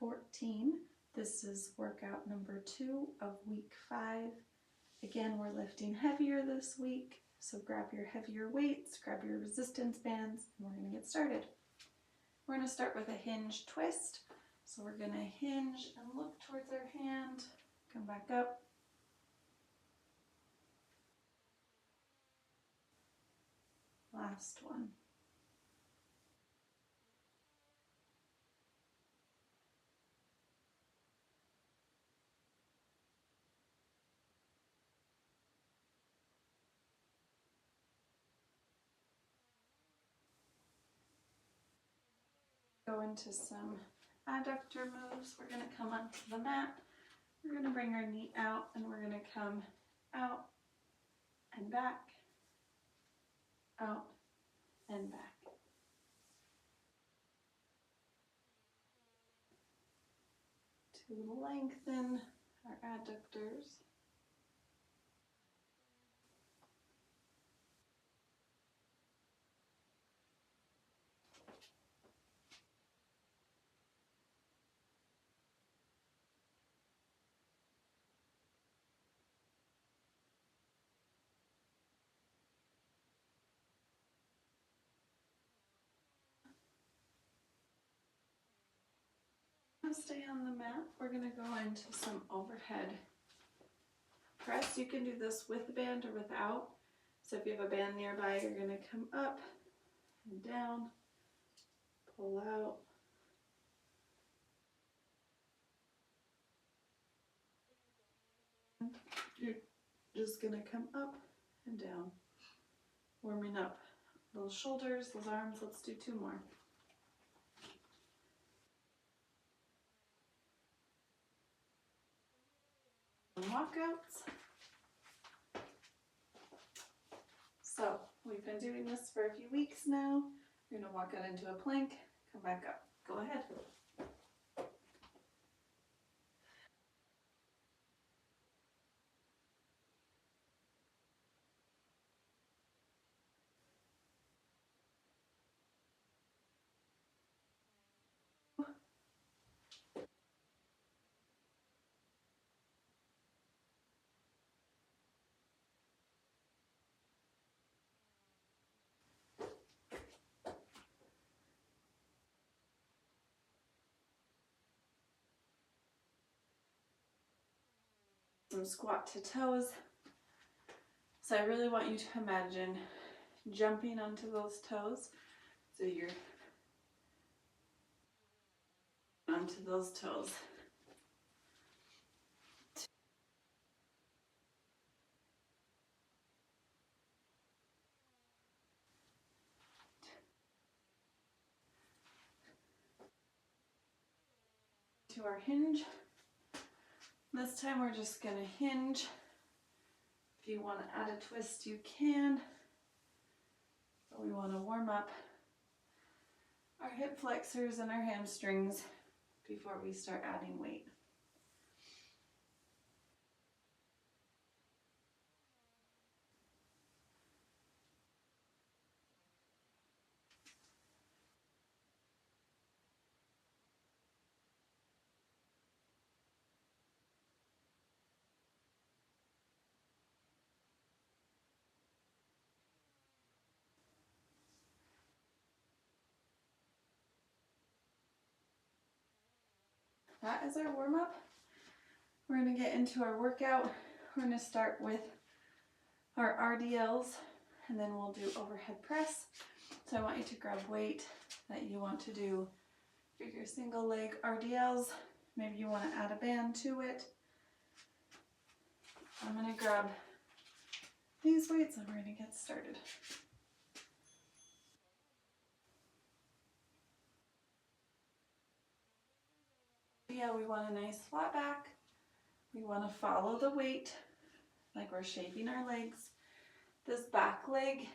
14. This is workout number 2 of week 5. Again, we're lifting heavier this week, so grab your heavier weights, grab your resistance bands, and we're going to get started. We're going to start with a hinge twist. So we're going to hinge and look towards our hand, come back up. Last one. Go into some adductor moves. We're going to come onto the mat. We're going to bring our knee out and we're going to come out and back, out and back. To lengthen our adductors. Stay on the mat. We're going to go into some overhead press. You can do this with a band or without. So if you have a band nearby, you're going to come up and down, pull out. You're just going to come up and down, warming up those shoulders, those arms. Let's do 2 more. Walkouts. So we've been doing this for a few weeks now. We're going to walk out into a plank, come back up. Go ahead. Some squat to toes. So I really want you to imagine jumping onto those toes. So you're onto those toes. To our hinge. This time we're just going to hinge. If you want to add a twist, you can. But we want to warm up our hip flexors and our hamstrings before we start adding weight. That is our warm up. We're going to get into our workout. We're going to start with our RDLs and then we'll do overhead press. So I want you to grab weight that you want to do for your single leg RDLs. Maybe you want to add a band to it. I'm going to grab these weights and we're going to get started. Yeah, we want a nice flat back. We want to follow the weight like we're shaping our legs. This back leg,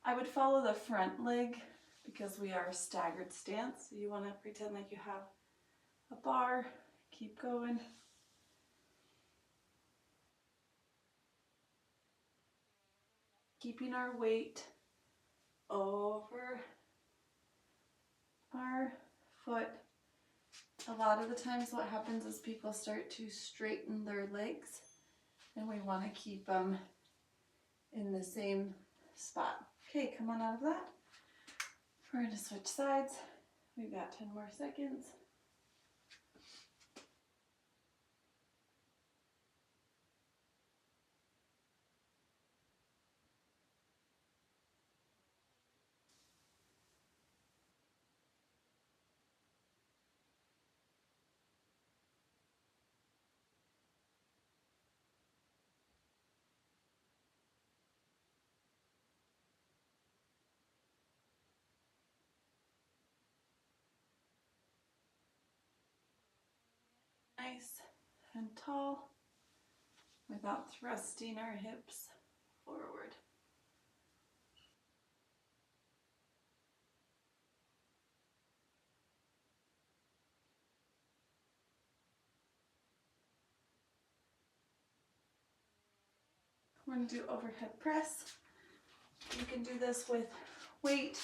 I would follow the front leg because we are staggered stance. So you want to pretend like you have a bar. Keep going. Keeping our weight over our foot A lot of the times what happens is people start to straighten their legs, and we want to keep them in the same spot. Okay, come on out of that. We're going to switch sides. We've got 10 more seconds. Nice and tall without thrusting our hips forward. We're going to do overhead press. You can do this with weight.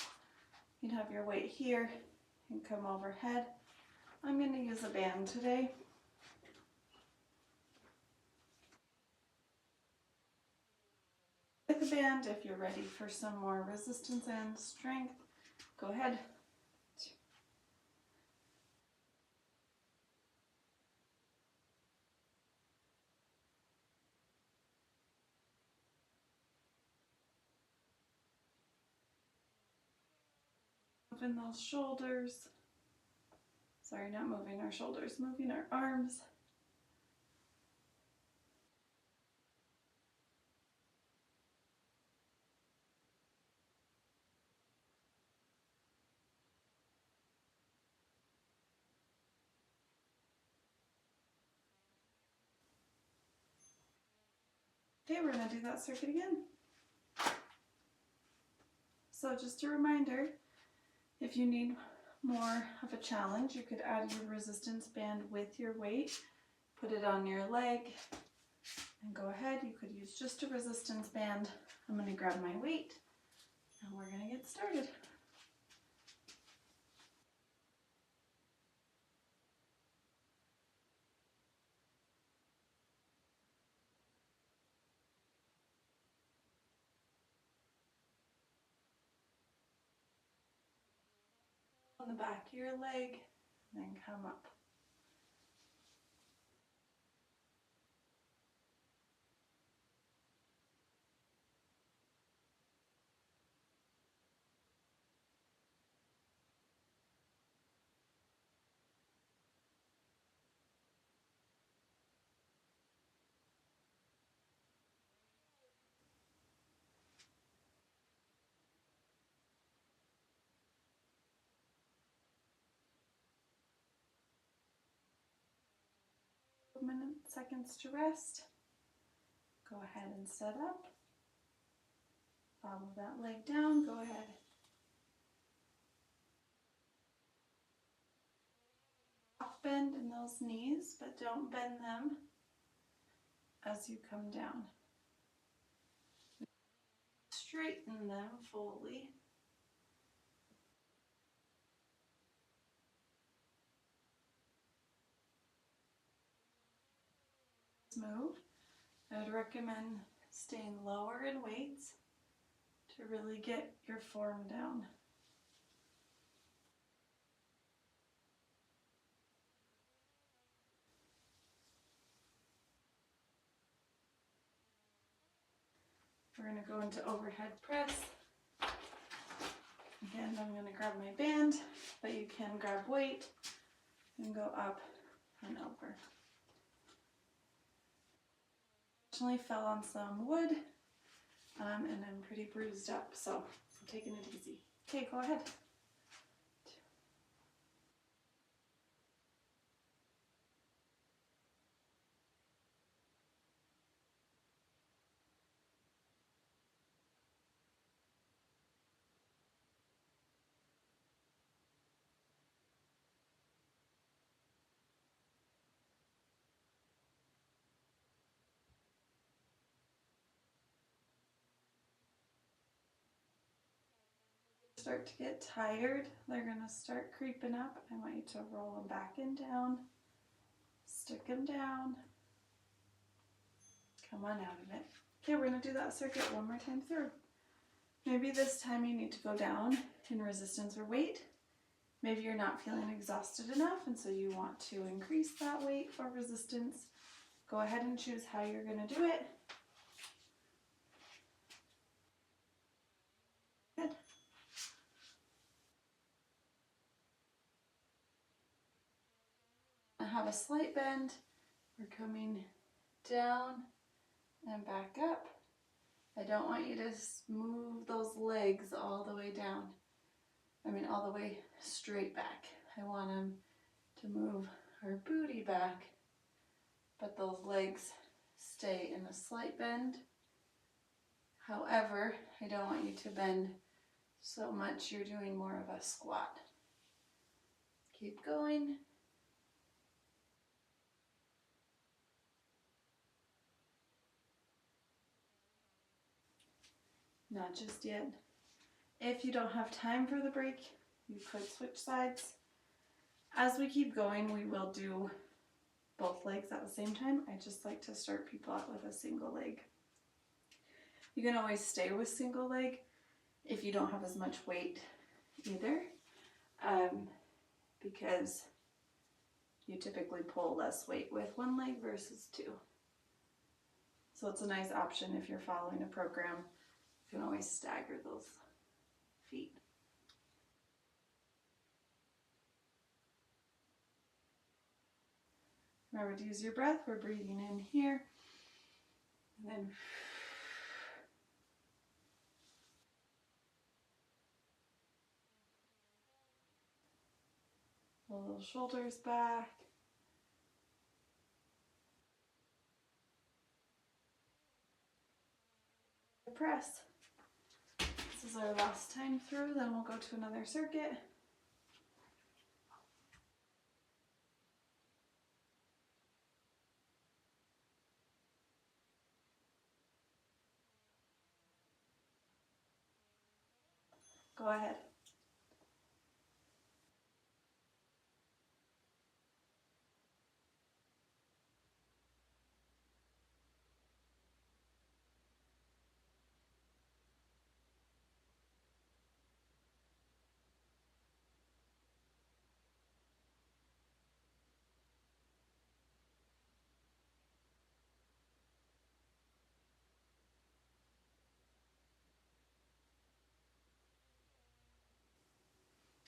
You can have your weight here and come overhead. I'm going to use a band today. With a band, if you're ready for some more resistance and strength, go ahead. Moving those shoulders. Sorry, not moving our shoulders, moving our arms. Okay, we're going to do that circuit again. So just a reminder, if you need more of a challenge, you could add your resistance band with your weight, put it on your leg, and go ahead. You could use just a resistance band. I'm going to grab my weight, and we're going to get started. On the back of your leg, and then come up. Seconds to rest. Go ahead and set up. Follow that leg down. Go ahead. Off bend in those knees, but don't bend them as you come down. Straighten them fully. Move. I would recommend staying lower in weights to really get your form down. We're going to go into overhead press. Again, I'm going to grab my band, but you can grab weight and go up and over. Unfortunately, fell on some wood, and I'm pretty bruised up, so I'm taking it easy. Okay, go ahead. start to get tired, they're going to start creeping up. I want you to roll them back and down, stick them down, come on out of it. Okay, we're going to do that circuit one more time through. Maybe this time you need to go down in resistance or weight. Maybe you're not feeling exhausted enough and so you want to increase that weight or resistance. Go ahead and choose how you're going to do it. Good. I have a slight bend. We're coming down and back up. I don't want you to move those legs all the way down. All the way straight back. I want them to move our booty back, but those legs stay in a slight bend. However, I don't want you to bend so much you're doing more of a squat. Keep going. Not just yet. If you don't have time for the break, you could switch sides. As we keep going, we will do both legs at the same time. I just like to start people out with a single leg. You can always stay with single leg if you don't have as much weight either, because you typically pull less weight with one leg versus two. So it's a nice option if you're following a program. You can always stagger those feet. Remember to use your breath. We're breathing in here and then pull those shoulders back. Press. This is our last time through, then we'll go to another circuit. Go ahead.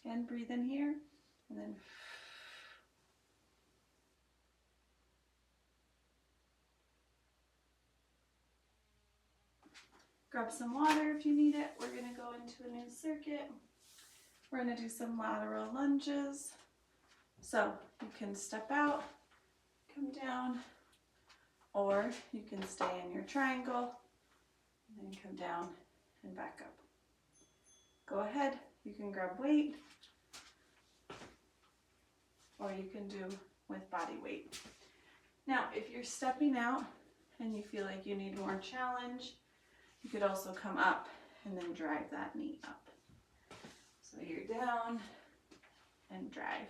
Again, breathe in here and then grab some water if you need it. We're going to go into a new circuit. We're going to do some lateral lunges. So you can step out, come down, or you can stay in your triangle and then come down and back up. Go ahead, you can grab weight, or you can do with body weight. Now, if you're stepping out and you feel like you need more challenge, you could also come up and then drive that knee up. So you're down and drive.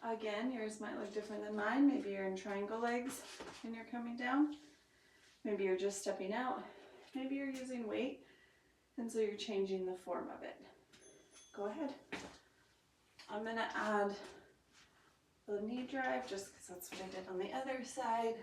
Again, yours might look different than mine. Maybe you're in triangle legs and you're coming down. Maybe you're just stepping out. Maybe you're using weight, and so you're changing the form of it. Go ahead. I'm going to add the knee drive just because that's what I did on the other side.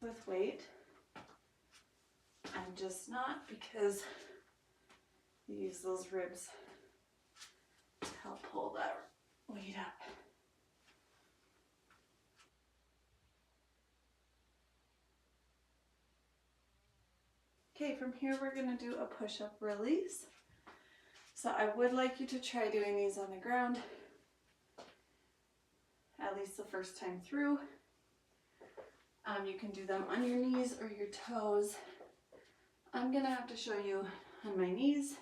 With weight, I'm just not, because you use those ribs I'll pull that weight up. Okay, from here we're going to do a push-up release. So I would like you to try doing these on the ground, at least the first time through. You can do them on your knees or your toes. I'm going to have to show you on my knees,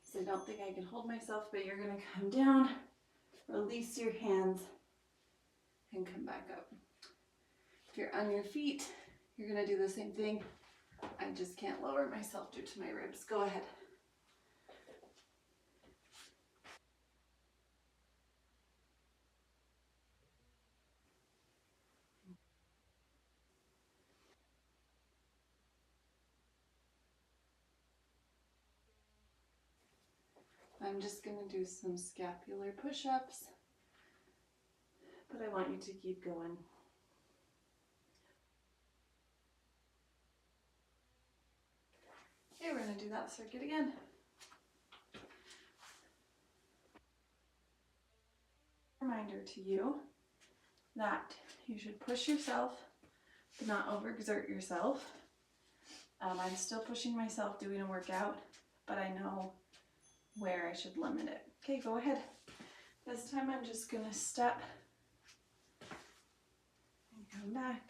because I don't think I can hold myself, but you're going to come down, release your hands, and come back up. If you're on your feet, you're going to do the same thing. I just can't lower myself due to my ribs. Go ahead. I'm just going to do some scapular push-ups, but I want you to keep going. Okay, we're going to do that circuit again. Reminder to you that you should push yourself, but not overexert yourself. I'm still pushing myself doing a workout, but I know where I should limit it. Okay, go ahead. This time I'm just going to step and come back.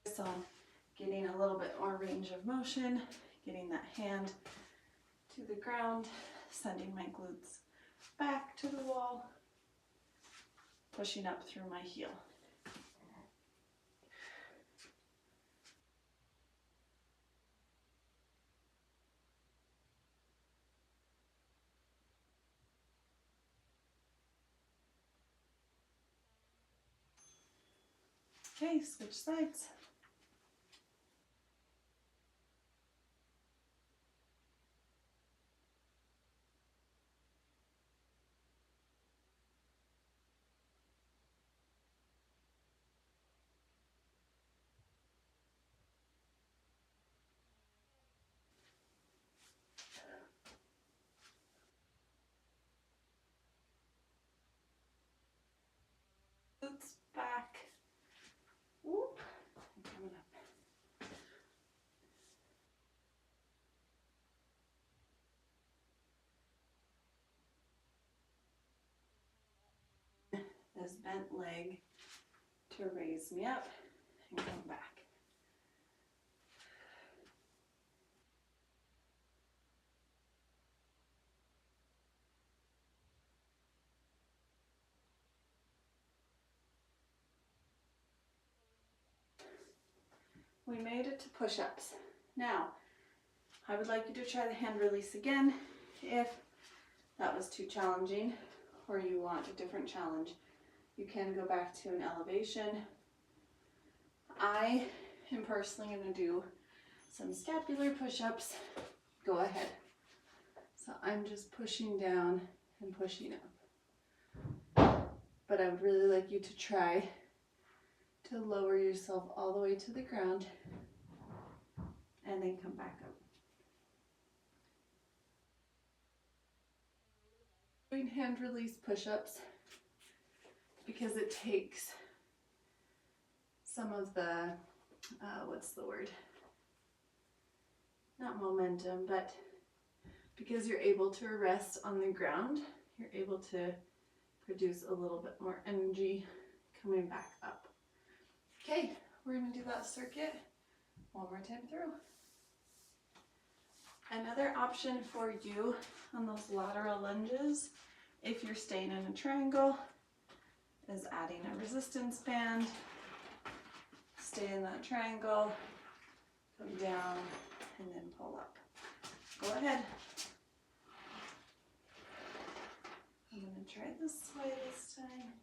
So getting a little bit more range of motion, getting that hand to the ground, sending my glutes back to the wall, pushing up through my heel. Okay, switch sides. Glutes back. Whoop. And coming up. This bent leg to raise me up and come back. We made it to push-ups. Now, I would like you to try the hand release again if that was too challenging or you want a different challenge. You can go back to an elevation. I am personally going to do some scapular push-ups. Go ahead. So I'm just pushing down and pushing up. But I would really like you to try to lower yourself all the way to the ground and then come back up. Doing hand release push-ups because it takes some of the, what's the word? Not momentum, but because you're able to rest on the ground, you're able to produce a little bit more energy coming back up. Okay, we're going to do that circuit one more time through. Another option for you on those lateral lunges, if you're staying in a triangle, is adding a resistance band. Stay in that triangle, come down, and then pull up. Go ahead. I'm going to try this way this time.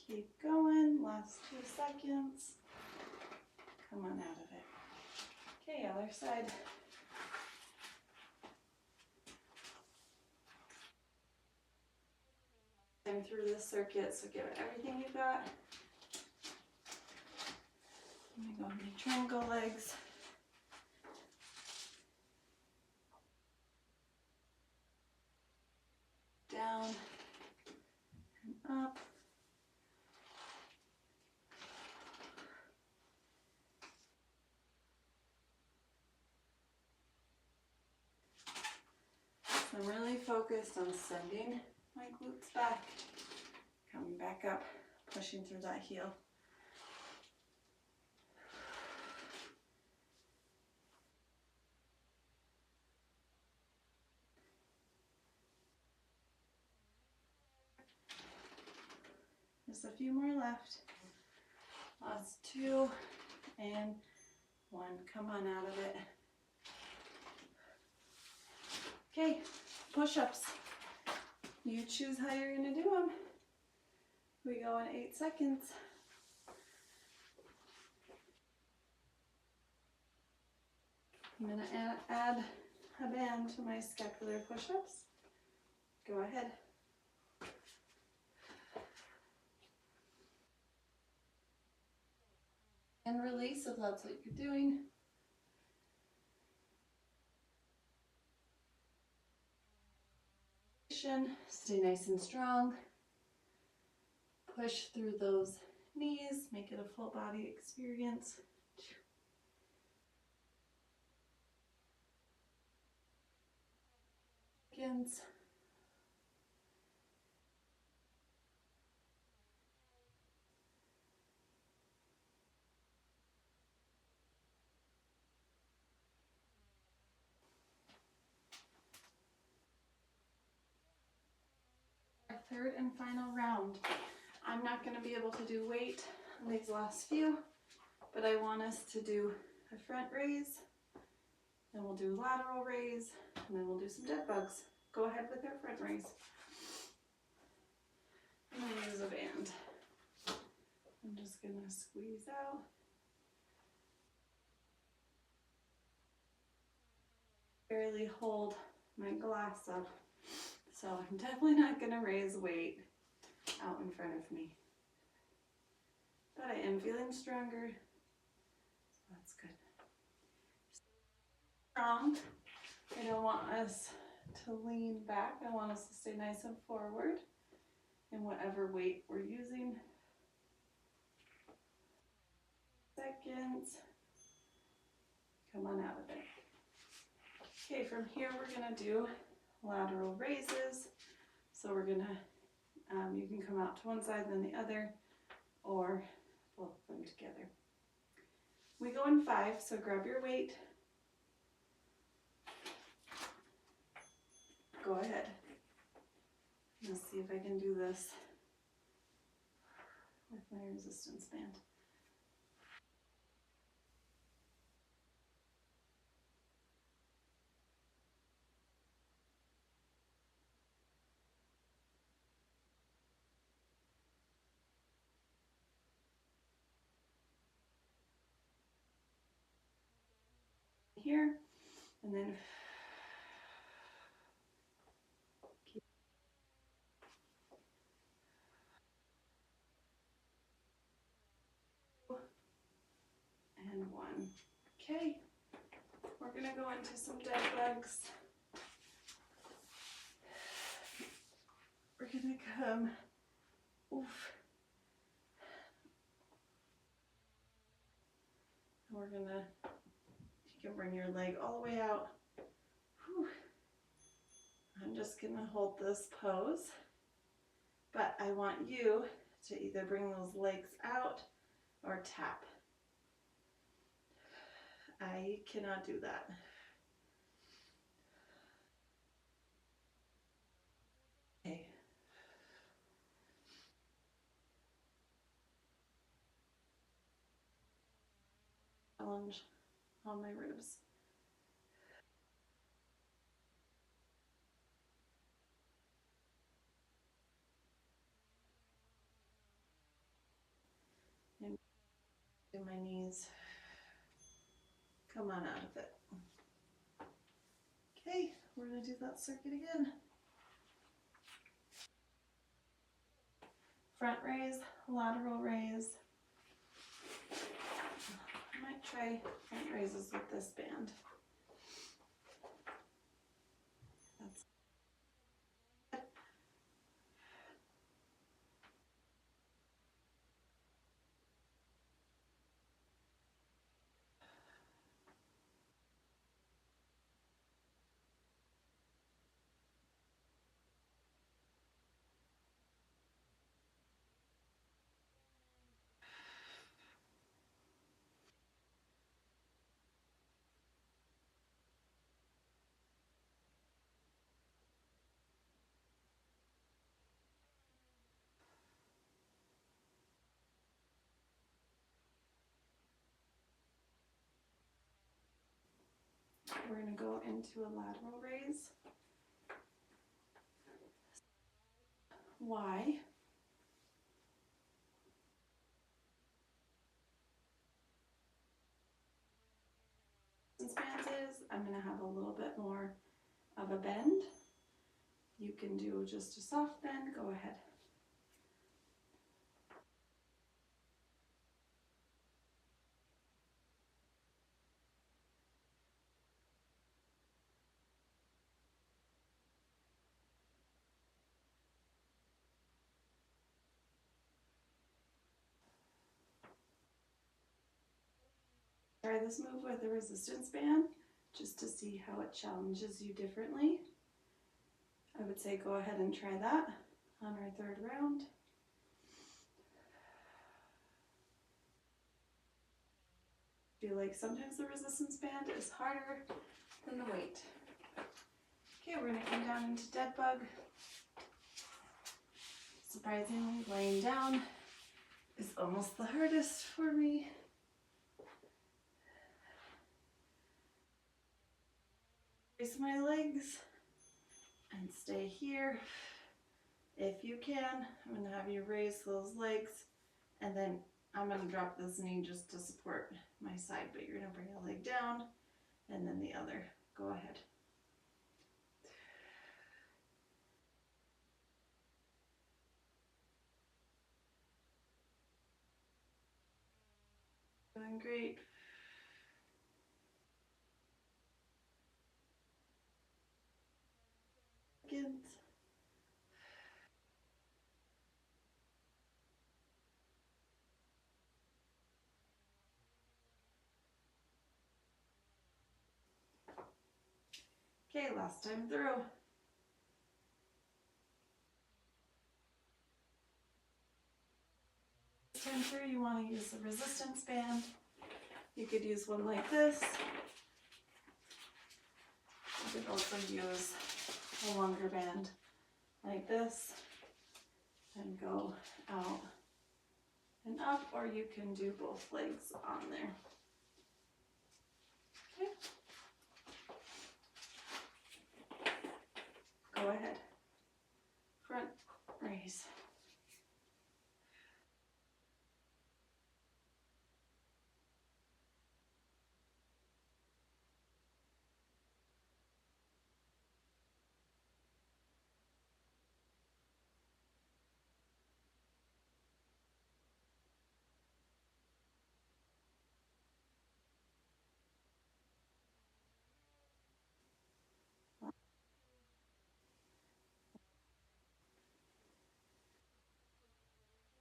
Keep going, last 2 seconds. Come on out of it. Okay, other side. I'm through this circuit, so give it everything you got. I'm gonna go with my triangle legs. Down and up. So I'm really focused on sending my glutes back, coming back up, pushing through that heel. Just a few more left. Last 2 and 1. Come on out of it. Okay, push-ups. You choose how you're gonna do them. We go in 8 seconds. I'm gonna add a band to my scapular push-ups. Go ahead. And release if that's what you're doing. Stay nice and strong. Push through those knees, make it a full body experience. Seconds. Our third and final round. I'm not going to be able to do weight on these last few, but I want us to do a front raise, then we'll do lateral raise, and then we'll do some dead bugs. Go ahead with our front raise. I'm going to use a band. I'm just going to squeeze out. Barely hold my glass up. So I'm definitely not going to raise weight out in front of me. But I am feeling stronger, so that's good. Strong. I don't want us to lean back. I want us to stay nice and forward in whatever weight we're using. Seconds. Come on out of it. Okay, from here we're going to do lateral raises. So we're going to, you can come out to one side then the other, or both of them together. We go in 5, so grab your weight. Go ahead. Let's see if I can do this with my resistance band. Here, and then keep and 1. Okay, we're gonna go into some dead bugs. We're gonna come, oof. And we're gonna, you can bring your leg all the way out. Whew. I'm just gonna hold this pose, but I want you to either bring those legs out or tap. I cannot do that. Okay. Challenge on my ribs. in my knees. Come on out of it. Okay, we're going to do that circuit again. Front raise, lateral raise. I might try front raises with this band. That's good. We're going to go into a lateral raise. Y. Bands is, I'm going to have a little bit more of a bend. You can do just a soft bend, go ahead. Try this move with a resistance band just to see how it challenges you differently. I would say go ahead and try that on our third round. I feel like sometimes the resistance band is harder than the weight. Okay, we're going to come down into dead bug. Surprisingly, laying down is almost the hardest for me. Raise my legs and stay here. If you can, I'm going to have you raise those legs, and then I'm going to drop this knee just to support my side, but you're going to bring a leg down and then the other. Go ahead. Doing great. Seconds. Okay, last time through. This time through, you want to use the resistance band. You could use one like this. You could also use a longer band like this and go out and up, or you can do both legs on there. Okay. Go ahead. Front raise.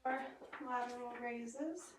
Or lateral raises.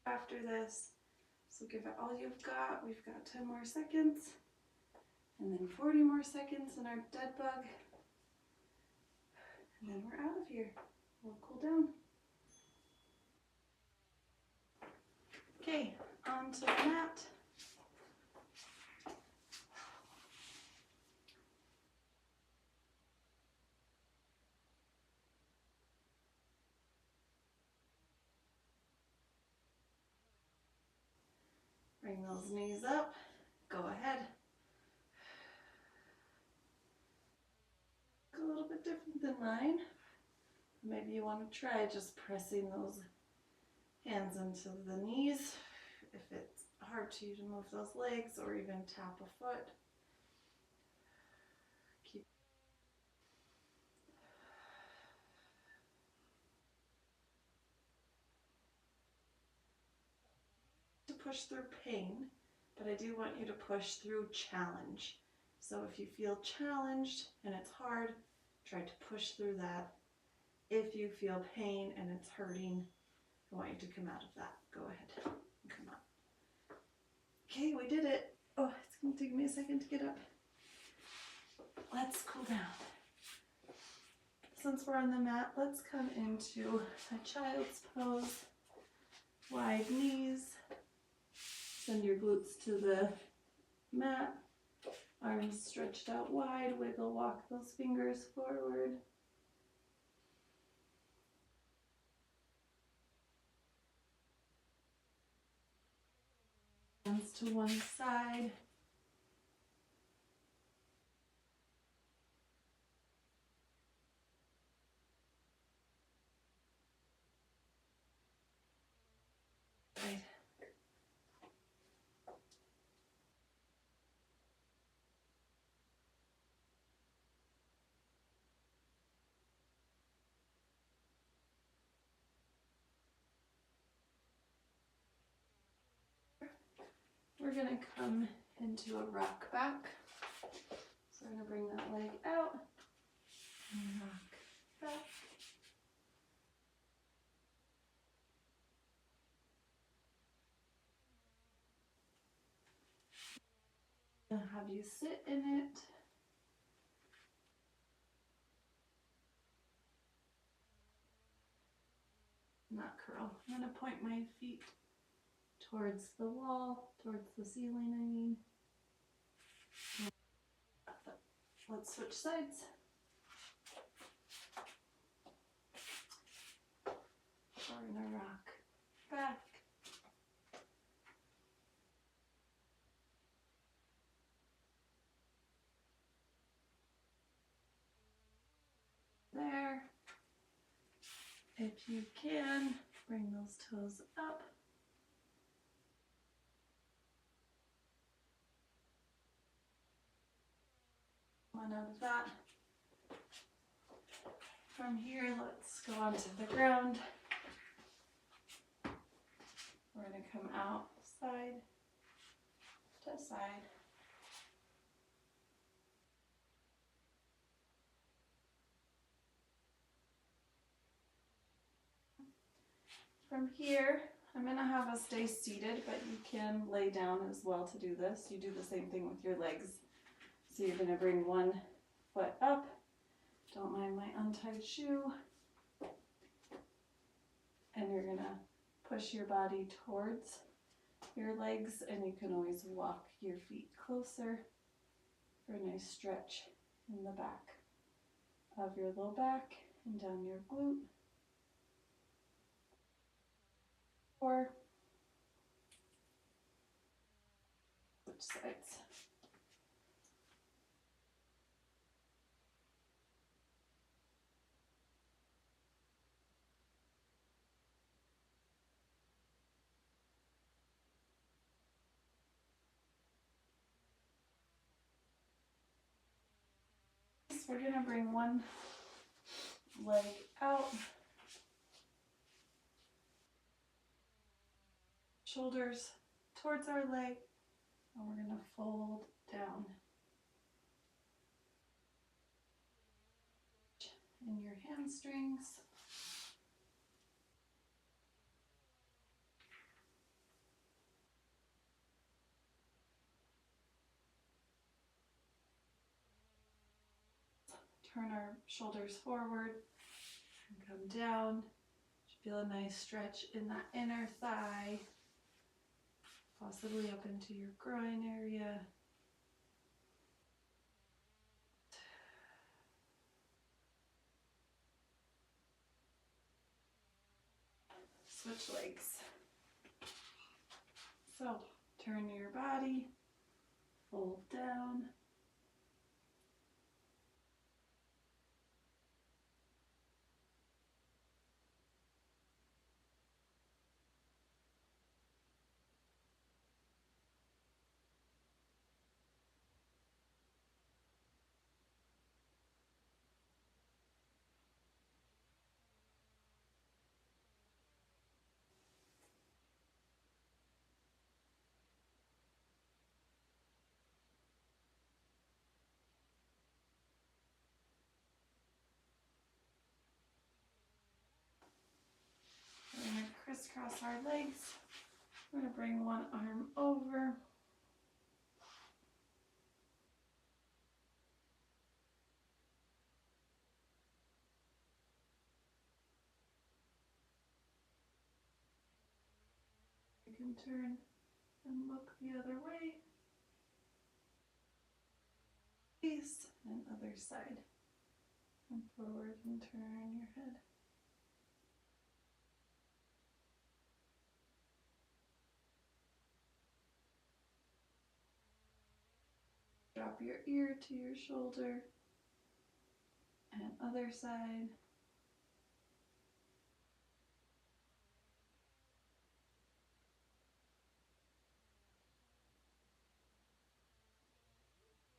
After this, so give it all you've got. We've got 10 more seconds and then 40 more seconds in our dead bug. And then we're out of here. We'll cool down. Okay, onto the mat. Bring those knees up. Go ahead. A little bit different than mine. Maybe you want to try just pressing those hands into the knees if it's hard to you to move those legs, or even tap a foot. Keep to push through pain, but I do want you to push through challenge. So if you feel challenged and it's hard, try to push through that. If you feel pain and it's hurting, I want you to come out of that. Go ahead. Come on. Okay, we did it. Oh, it's going to take me a second to get up. Let's cool down. Since we're on the mat, let's come into a child's pose. Wide knees. Send your glutes to the mat. Arms stretched out wide. Wiggle, walk those fingers forward. Hands to one side. Right. We're going to come into a rock back. So we're going to bring that leg out and rock back. I'll have you sit in it. Not curl. I'm going to point my feet towards the wall, towards the ceiling, I mean. Let's switch sides. We're going to rock back. There. If you can, bring those toes up. One out of that. From here, let's go onto the ground. We're going to come out side to side. From here, I'm going to have us stay seated, but you can lay down as well to do this. You do the same thing with your legs. So you're going to bring one foot up. Don't mind my untied shoe. And you're going to push your body towards your legs, and you can always walk your feet closer for a nice stretch in the back of your low back and down your glute. Or switch sides. We're going to bring one leg out, shoulders towards our leg, and we're going to fold down. In your hamstrings. turn our shoulders forward and come down. Feel a nice stretch in that inner thigh, possibly up into your groin area. Switch legs. So turn your body, fold down. We're going to crisscross our legs. We're going to bring one arm over. You can turn and look the other way. Face and other side. And forward and turn your head. Drop your ear to your shoulder. And other side.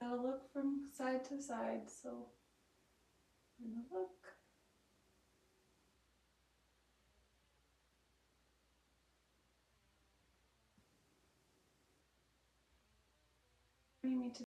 Gotta look from side to side, so I'm gonna look. You need to